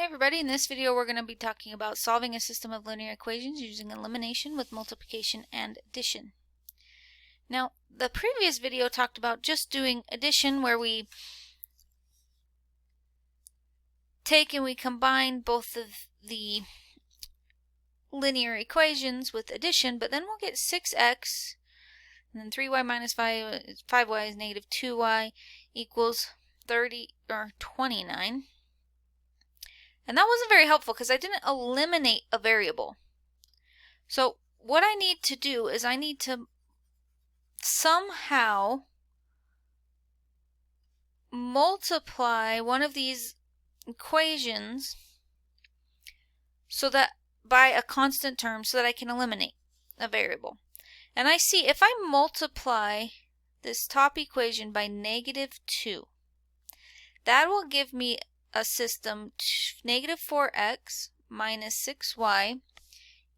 everybody, in this video we're going to be talking about solving a system of linear equations using elimination with multiplication and addition. Now, the previous video talked about just doing addition, where we take and we combine both of the linear equations with addition, but then we'll get 6x, and then 3y minus 5y is negative 2y equals 29. And that wasn't very helpful because I didn't eliminate a variable. So what I need to do is I need to somehow multiply one of these equations so that by a constant term so that I can eliminate a variable. And I see if I multiply this top equation by negative 2, that will give me a system negative 4x minus 6y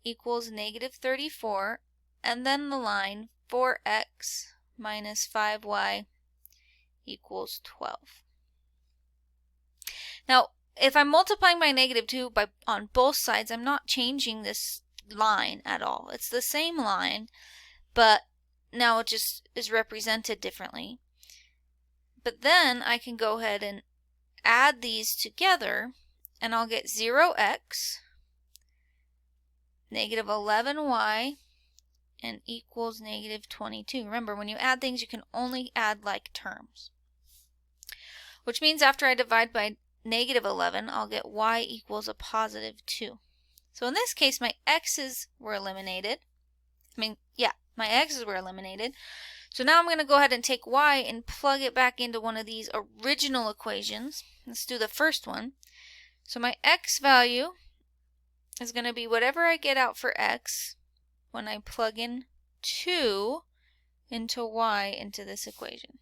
equals negative 34, and then the line 4x minus 5y equals 12. Now, if I'm multiplying by negative 2 on both sides, I'm not changing this line at all. It's the same line, but now it just is represented differently. But then I can go ahead and add these together, and I'll get 0x, negative 11y, and equals negative 22. Remember, when you add things, you can only add like terms. Which means after I divide by negative 11, I'll get y equals a positive 2. So in this case, my x's were eliminated. My x's were eliminated. So now I'm going to go ahead and take y and plug it back into one of these original equations. Let's do the first one. So my x value is going to be whatever I get out for x when I plug in 2 into y into this equation.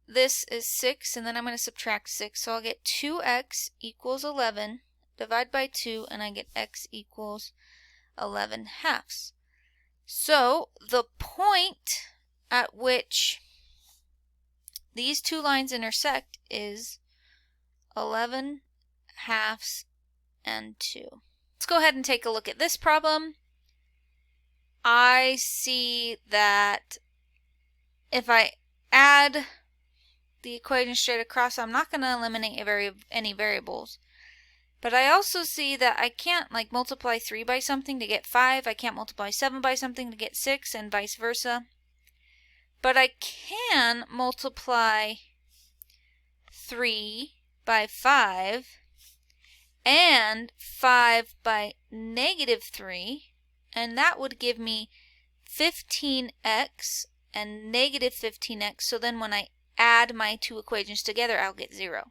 This is 6, and then I'm going to subtract 6. So I'll get 2x equals 11, divide by 2, and I get x equals 11 halves. So the point at which these two lines intersect is 11 halves and 2. Let's go ahead and take a look at this problem. I see that if I add the equation straight across, I'm not going to eliminate any variables. But I also see that I can't multiply 3 by something to get 5. I can't multiply 7 by something to get 6, and vice versa. But I can multiply 3 by 5 and 5 by negative 3, and that would give me 15x and negative 15x. So then when I add my two equations together, I'll get 0.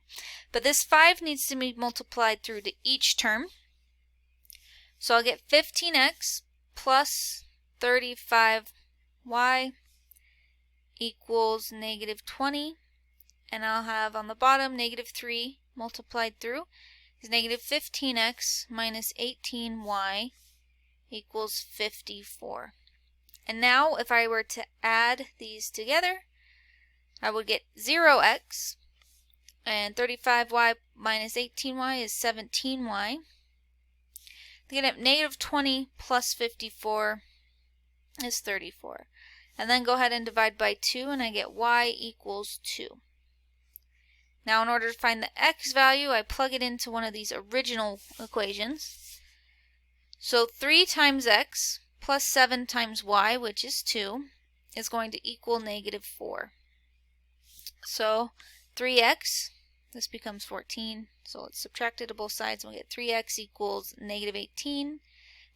But this 5 needs to be multiplied through to each term. So I'll get 15x plus 35y equals negative 20. And I'll have on the bottom negative 3 multiplied through is negative 15x minus 18y equals 54. And now if I were to add these together, I would get 0x, and 35y minus 18y is 17y. Then get negative 20 plus 54 is 34. And then go ahead and divide by 2, and I get y equals 2. Now in order to find the x value, I plug it into one of these original equations. So 3 times x plus 7 times y, which is 2, is going to equal negative 4. So 3x, this becomes 14, so let's subtract it to both sides, and we get 3x equals negative 18.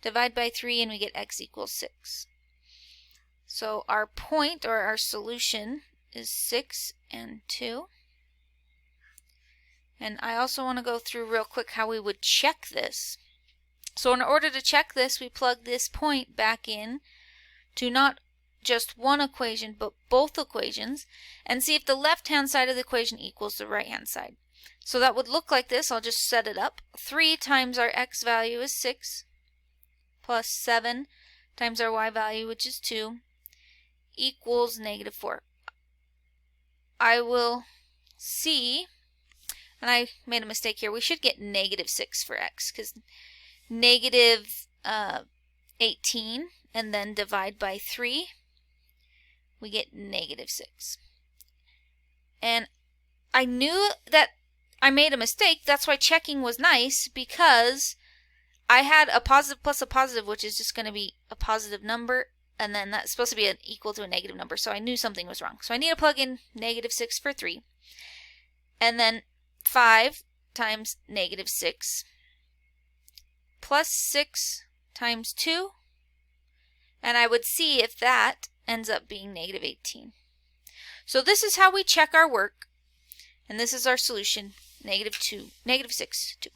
Divide by 3, and we get x equals 6. So our point, or our solution, is 6 and 2. And I also want to go through real quick how we would check this. So in order to check this, we plug this point back in to not just one equation, but both equations, and see if the left-hand side of the equation equals the right-hand side. So that would look like this. I'll just set it up. 3 times our x value is 6, plus 7 times our y value, which is 2, equals negative 4. I will see, and I made a mistake here, we should get negative 6 for x, because negative 18 and then divide by 3, we get negative 6. And I knew that I made a mistake. That's why checking was nice, because I had a positive plus a positive, which is just going to be a positive number, and then that's supposed to be equal to a negative number, so I knew something was wrong. So I need to plug in negative 6 for 3, and then 5 times negative 6 plus 6 times 2, and I would see if that ends up being negative 18. So this is how we check our work, and this is our solution, negative 6, 2.